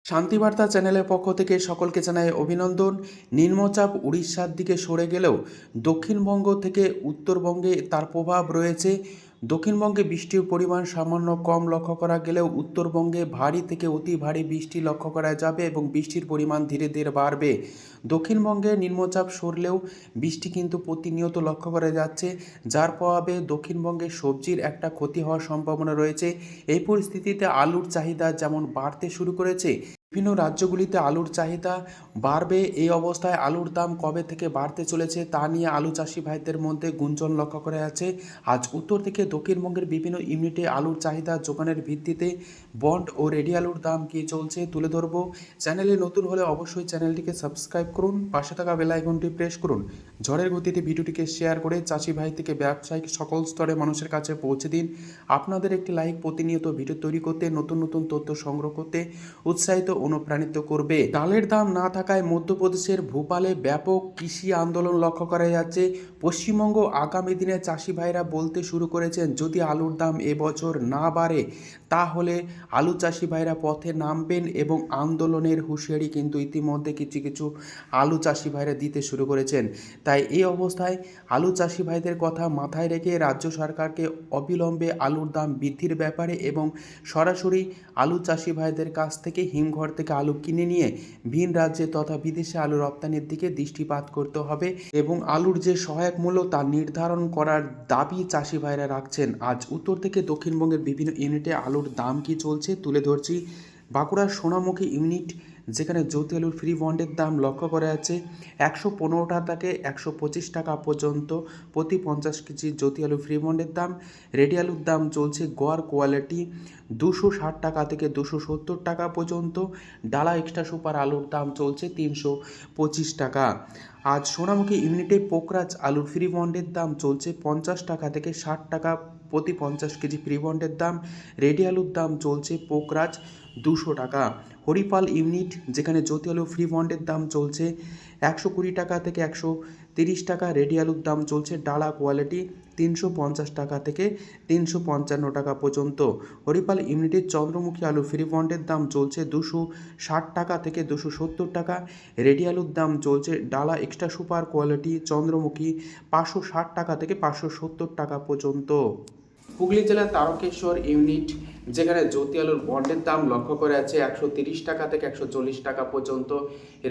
শান্তিবার্তা চ্যানেলের পক্ষ থেকে সকলকে জানাই অভিনন্দন। নিম্নচাপ উড়িষ্যার দিকে সরে গেলেও দক্ষিণবঙ্গ থেকে উত্তরবঙ্গে তার প্রভাব রয়েছে। দক্ষিণবঙ্গে বৃষ্টির পরিমাণ সামান্য কম লক্ষ্য করা গেলেও উত্তরবঙ্গে ভারী থেকে অতি ভারী বৃষ্টি লক্ষ্য করা যাবে এবং বৃষ্টির পরিমাণ ধীরে ধীরে বাড়বে। দক্ষিণবঙ্গে নিম্নচাপ সরলেও বৃষ্টি কিন্তু প্রতিনিয়ত লক্ষ্য করা যাচ্ছে, যার প্রভাবে দক্ষিণবঙ্গে সবজির একটা ক্ষতি হওয়ার সম্ভাবনা রয়েছে। এই পরিস্থিতিতে আলুর চাহিদা যেমন বাড়তে শুরু করেছে, বিভিন্ন রাজ্যগুলিতে আলুর চাহিদা বাড়বে। এই অবস্থায় আলুর দাম কবে থেকে বাড়তে চলেছে তা নিয়ে আলু চাষি ভাইদের মধ্যে গুঞ্জন লক্ষ্য করা যাচ্ছে। আজ উত্তর থেকে দক্ষিণবঙ্গের বিভিন্ন ইউনিটে আলুর চাহিদা যোগানের ভিত্তিতে বন্ড ও রেডি আলুর দাম কী চলছে তুলে ধরব। চ্যানেলে নতুন হলে অবশ্যই চ্যানেলটিকে সাবস্ক্রাইব করুন, পাশে থাকা বেল আইকনটি প্রেস করুন। ঝড়ের গতিতে ভিডিওটিকে শেয়ার করে চাষি ভাই থেকে ব্যবসায়িক সকল স্তরে মানুষের কাছে পৌঁছে দিন। আপনাদের একটি লাইক প্রতিনিয়ত ভিডিও তৈরি করতে, নতুন নতুন তথ্য সংগ্রহ করতে উৎসাহিত অনুপ্রাণিত করবে। ডালের দাম না থাকায় মধ্যপ্রদেশের ভোপালে ব্যাপক কৃষি আন্দোলন লক্ষ্য করা যাচ্ছে। পশ্চিমবঙ্গ আগামী দিনে চাষি ভাইরা বলতে শুরু করেছেন, যদি আলুর দাম এবছর না বাড়ে তাহলে আলু চাষি ভাইরা পথে নামবেন এবং আন্দোলনের হুঁশিয়ারি কিন্তু ইতিমধ্যে কিছু কিছু আলু চাষি ভাইরা দিতে শুরু করেছেন। তাই এই অবস্থায় আলু চাষি ভাইদের কথা মাথায় রেখে রাজ্য সরকারকে অবিলম্বে আলুর দাম বৃদ্ধির ব্যাপারে এবং সরাসরি আলু চাষি ভাইদের কাছ থেকে হিমঘর থেকে আলু কিনে নিয়ে ভিন রাজ্যে তথা বিদেশে আলু রপ্তানির দিকে দৃষ্টিপাত করতে হবে এবং আলুর যে সহায়ক মূল্য তা নির্ধারণ করার দাবি চাষি ভাইরা রাখছেন। আজ উত্তর থেকে দক্ষিণবঙ্গের বিভিন্ন ইউনিটে আলুর দাম কি চলছে তুলে ধরছি। বাঁকুড়ার সোনামুখী ইউনিট, যেখানে জ্যোতি আলুর ফ্রি বন্ডের দাম লক্ষ্য করা যাচ্ছে 115 টাকা থেকে 125 টাকা পর্যন্ত প্রতি 50 কেজি জ্যোতি আলু ফ্রি বন্ডের দাম। রেডি আলুর দাম চলছে গড় কোয়ালিটি 260 টাকা থেকে 270 টাকা পর্যন্ত। ডালা এক্সট্রা সুপার আলুর দাম চলছে 325 টাকা। আজ সোনামুখী ইউনিটে পোকরাজ আলুর ফ্রি বন্ডের দাম চলছে 50 টাকা থেকে 60 টাকা প্রতি 50 কেজি ফ্রি বন্ডের দাম। রেডি আলুর দাম চলছে পোকরাজ 200 টাকা। হরিপাল ইউনিট, যেখানে জ্যোতি আলু ফ্রি বন্ডের দাম চলছে 120 টাকা থেকে 130 টাকা। রেডি আলুর দাম চলছে ডালা কোয়ালিটি 350 টাকা থেকে 355 টাকা পর্যন্ত। হরিপাল ইউনিটের চন্দ্রমুখী আলু ফ্রি বন্ডের দাম চলছে 260 টাকা থেকে 270 টাকা। রেডি আলুর দাম চলছে ডালা এক্সট্রা সুপার কোয়ালিটি চন্দ্রমুখী 560 টাকা থেকে 570 টাকা পর্যন্ত। হুগলি জেলার তারকেশ্বর ইউনিট, যেখানে জ্যোতি আলুর বন্ডের দাম লক্ষ্য করে আছে 130 টাকা থেকে 140 টাকা পর্যন্ত।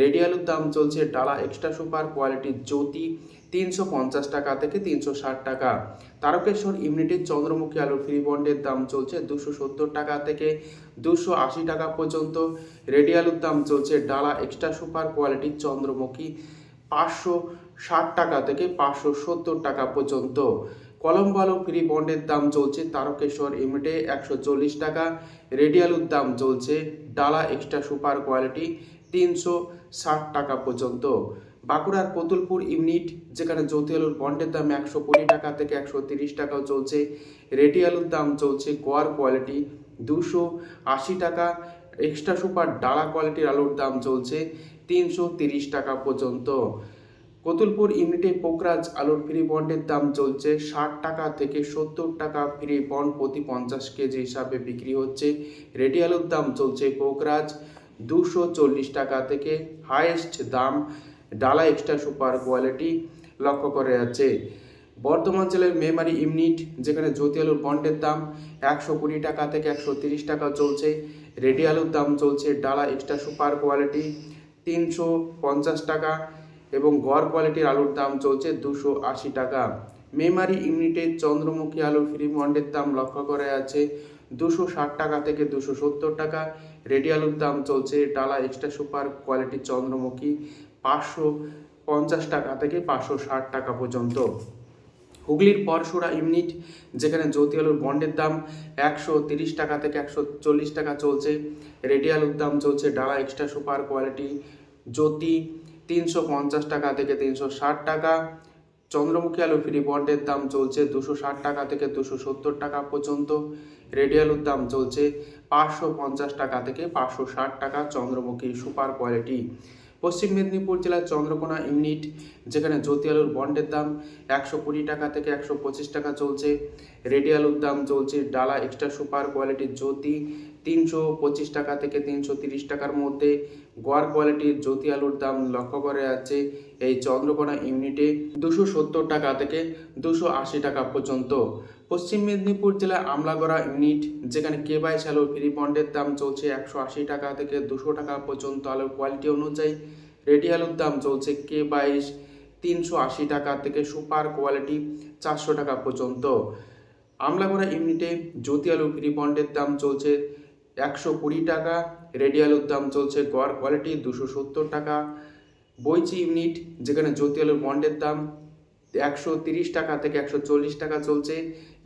রেডি আলুর দাম চলছে ডালা এক্সট্রা সুপার কোয়ালিটির জ্যোতি 350 টাকা থেকে 360 টাকা। তারকেশ্বর ইউনিটের চন্দ্রমুখী আলুর ফ্রি বন্ডের দাম চলছে 270 টাকা থেকে 280 টাকা পর্যন্ত। রেডি আলুর দাম চলছে ডালা এক্সট্রা সুপার কোয়ালিটির চন্দ্রমুখী 560 টাকা থেকে 570 টাকা পর্যন্ত। কলম্বো আলু ফ্রি বন্ডের দাম চলছে তারকেশ্বর ইউনিটে 140 টাকা। রেডি আলুর দাম চলছে ডালা এক্সট্রা সুপার কোয়ালিটি 360 টাকা পর্যন্ত। বাঁকুড়ার কতুলপুর ইউনিট, যেখানে জ্যোতি আলুর বন্ডের দাম 120 টাকা থেকে 130 টাকাও চলছে। রেডি আলুর দাম চলছে গড় কোয়ালিটি 280 টাকা। এক্সট্রা সুপার ডালা কোয়ালিটির আলুর দাম চলছে 330 টাকা পর্যন্ত। কতুলপুর ইউনিটে পোকরাজ আলুর ফ্রি বন্ডের দাম চলছে 60 টাকা থেকে 70 টাকা ফ্রি বন্ড প্রতি 50 কেজি হিসাবে বিক্রি হচ্ছে। রেডি আলুর দাম চলছে পোকরাজ 240 টাকা থেকে হাইয়েস্ট দাম ডালা এক্সট্রা সুপার কোয়ালিটি লক্ষ্য করে যাচ্ছে। বর্ধমান জেলার মেমারি ইউনিট, যেখানে জ্যোতি আলুর বন্ডের দাম 120 টাকা থেকে 130 টাকা চলছে। রেডি আলুর দাম চলছে ডালা এক্সট্রা সুপার কোয়ালিটি 350 টাকা এবং গড় কোয়ালিটির আলুর দাম চলছে 280 টাকা। মেমারি ইউনিটের চন্দ্রমুখী আলুর ফ্রি বন্ডের দাম লক্ষ্য করা যাচ্ছে 260 টাকা থেকে 270 টাকা। রেডি আলুর দাম চলছে ডালা এক্সট্রা সুপার কোয়ালিটির চন্দ্রমুখী 550 টাকা থেকে 560 টাকা পর্যন্ত। হুগলির পরশুরা ইউনিট, যেখানে জ্যোতি আলুর বন্ডের দাম 130 টাকা থেকে 140 টাকা চলছে। রেডি আলুর দাম চলছে ডালা এক্সট্রা সুপার কোয়ালিটি জ্যোতি 350 টাকা থেকে 360 টাকা। চন্দ্রমুখী আলু ফ্রি বন্ডের দাম চলছে 260 টাকা থেকে 270 টাকা পর্যন্ত। রেডি আলুর দাম চলছে 550 টাকা থেকে 560 টাকা চন্দ্রমুখী সুপার কোয়ালিটি। পশ্চিম মেদিনীপুর জেলার চন্দ্রকোনা ইউনিট, যেখানে জ্যোতি আলুর বন্ডের দাম 120 টাকা থেকে 125 টাকা চলছে। রেডি আলুর দাম চলছে ডালা এক্সট্রা সুপার কোয়ালিটির জ্যোতি 325 টাকা থেকে 330 টাকার মধ্যে। গড় কোয়ালিটির জ্যোতি আলুর দাম লক্ষ্য করা যাচ্ছে এই চন্দ্রকোনা ইউনিটে 270 টাকা থেকে 280 টাকা পর্যন্ত। পশ্চিম মেদিনীপুর জেলার আমলাগড়া ইউনিট, যেখানে কে22 আলুর ফ্রি বন্ডের দাম চলছে 180 টাকা থেকে 200 টাকা পর্যন্ত আলুর কোয়ালিটি অনুযায়ী। রেডি আলুর দাম চলছে কে22 380 টাকা থেকে সুপার কোয়ালিটি 400 টাকা পর্যন্ত। আমলাগড়া ইউনিটে জ্যোতি আলুর ফ্রি বন্ডের দাম চলছে 120 টাকা, রেডি আলুর দাম চলছে গড় কোয়ালিটি 270 টাকা। বৈচি ইউনিট, যেখানে জ্যোতি আলুর বন্ডের দাম 130 টাকা থেকে 140 টাকা চলছে,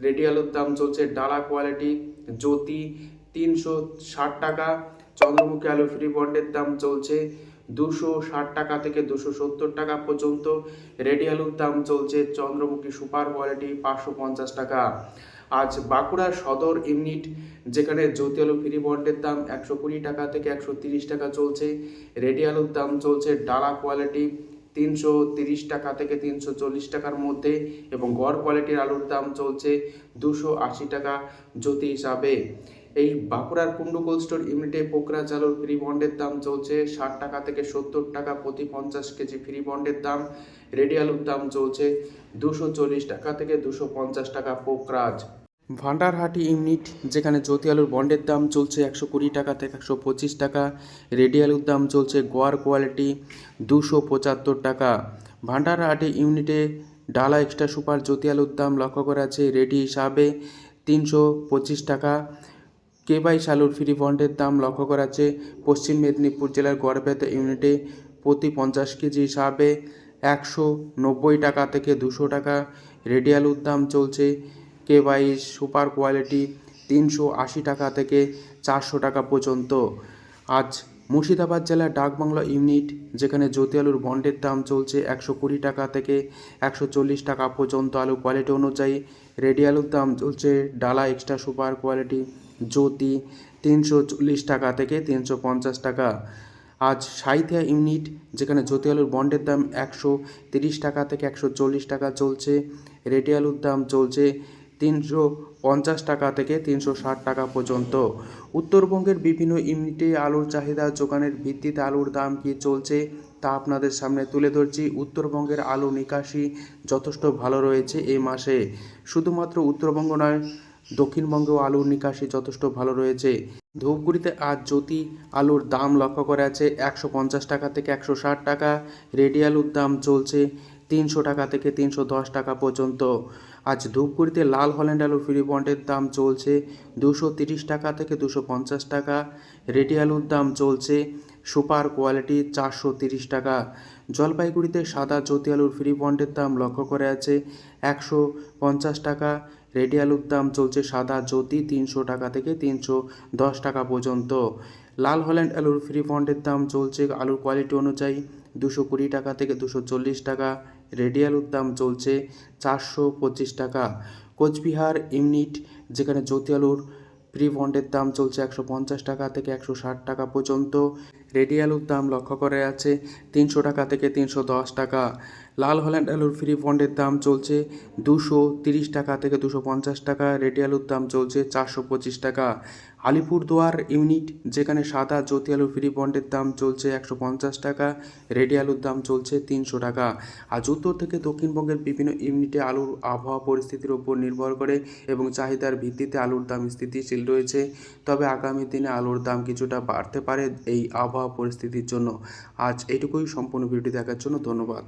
রেডি আলুর দাম চলছে ডালা কোয়ালিটি জ্যোতি 360 টাকা। চন্দ্রমুখী আলুর ফ্রি বন্ডের দাম চলছে 260 টাকা থেকে 270 টাকা পর্যন্ত। রেডি আলুর দাম চলছে চন্দ্রমুখী সুপার কোয়ালিটি 550 টাকা। আজ বাঁকুড়ার সদর ইউনিট, যেখানে জ্যোতি আলু ফ্রি বন্ডের দাম 120 টাকা থেকে 130 টাকা চলছে, রেডি আলুর দাম চলছে ডালা কোয়ালিটি 330 টাকা থেকে 340 টাকার মধ্যে এবং গড় কোয়ালিটির আলুর দাম চলছে 280 টাকা জ্যোতি হিসাবে। এই বাঁকুড়ার কুন্ডু কোল্ড স্টোর ইউনিটে পোকরা চালুর ফ্রি বন্ডের দাম চলছে 60 টাকা থেকে 70 টাকা প্রতি 50 কেজি ফ্রি বন্ডের দাম। রেডি আলুর দাম চলছে 240 টাকা থেকে 250 টাকা পোকরাজ। ভান্ডারহাটি ইউনিট, যেখানে জ্যোতি আলুর বন্ডের দাম চলছে 120 টাকা থেকে 125 টাকা, রেডি আলুর দাম চলছে গোয়ার কোয়ালিটি 275 টাকা। ভান্ডারহাটি ইউনিটে ডালা এক্সট্রা সুপার জ্যোতি আলুর দাম লক্ষ্য করা আছে রেডি হিসাবে 325 টাকা। কে22 আলুর ফ্রি বন্ডের দাম লক্ষ্য করা আছে পশ্চিম মেদিনীপুর জেলার গড়বেতা ইউনিটে প্রতি 50 কেজি হিসাবে 190 টাকা থেকে 200 টাকা। রেডি আলুর দাম চলছে কে22 সুপার কোয়ালিটি 380 টাকা থেকে 400 টাকা পর্যন্ত। আজ মুর্শিদাবাদ জেলার ডাকবাংলা ইউনিট, যেখানে জ্যোতি আলুর বন্ডের দাম চলছে 120 টাকা থেকে 140 টাকা পর্যন্ত আলু কোয়ালিটি অনুযায়ী। রেডি আলুর দাম চলছে ডালা এক্সট্রা সুপার কোয়ালিটি জ্যোতি 340 টাকা থেকে 350 টাকা। আজ সাঁইথিয়া ইউনিট, যেখানে জ্যোতি আলুর বন্ডের দাম 130 টাকা থেকে 140 টাকা চলছে, রেডি আলুর দাম চলছে 350 টাকা থেকে 360 টাকা পর্যন্ত। উত্তরবঙ্গের বিভিন্ন ইউনিটে আলুর চাহিদা যোগানের ভিত্তিতে আলুর দাম কী চলছে তা আপনাদের সামনে তুলে ধরছি। উত্তরবঙ্গের আলু নিকাশি যথেষ্ট ভালো রয়েছে এই মাসে। শুধুমাত্র উত্তরবঙ্গ নয়, দক্ষিণবঙ্গেও আলুর নিকাশি যথেষ্ট ভালো রয়েছে। ধূপগুড়িতে আজ জ্যোতি আলুর দাম লক্ষ্য করা আছে 150 টাকা থেকে 160 টাকা, রেডি আলুর দাম চলছে 300 টাকা থেকে 310 টাকা পর্যন্ত। আজ ধূপগুড়িতে লাল হল্যান্ড আলুর ফ্রি বন্ডের দাম চলছে 230 টাকা থেকে 250 টাকা, রেডি আলুর দাম চলছে সুপার কোয়ালিটি 430 টাকা। জলপাইগুড়িতে সাদা জ্যোতি আলুর ফ্রি বন্ডের দাম লক্ষ্য করে আছে 150 টাকা, রেডি আলুর দাম চলছে সাদা জ্যোতি 300 টাকা থেকে 310 টাকা পর্যন্ত। লাল হল্যান্ড আলুর ফ্রি বন্ডের দাম চলছে আলুর কোয়ালিটি অনুযায়ী 220 টাকা থেকে 240 টাকা, রেডি আলুর দাম চলছে 425 টাকা। কোচবিহার ইউনিট, যেখানে জ্যোতি আলুর ফ্রি বন্ডের দাম চলছে 150 টাকা থেকে 160 টাকা পর্যন্ত, রেডি আলুর দাম লক্ষ্য করে আছে 300 টাকা থেকে 310 টাকা। লাল হল্যান্ড আলুর ফ্রি বন্ডের দাম চলছে 230 টাকা থেকে 250 টাকা, রেডি আলুর দাম চলছে 425 টাকা। আলিপুরদুয়ার ইউনিট, যেখানে সাদা জ্যোতি আলুর ফ্রি বন্ডের দাম চলছে 150 টাকা, রেডি আলুর দাম চলছে 300 টাকা। আজ উত্তর থেকে দক্ষিণবঙ্গের বিভিন্ন ইউনিটে আলুর আবহাওয়া পরিস্থিতির উপর নির্ভর করে এবং চাহিদার ভিত্তিতে আলুর দাম স্থিতিশীল রয়েছে, তবে আগামী দিনে আলুর দাম কিছুটা বাড়তে পারে এই আবহাওয়া পরিস্থিতির জন্য। আজ এইটুকুই, সম্পূর্ণ ভিডিওটি দেখার জন্য ধন্যবাদ।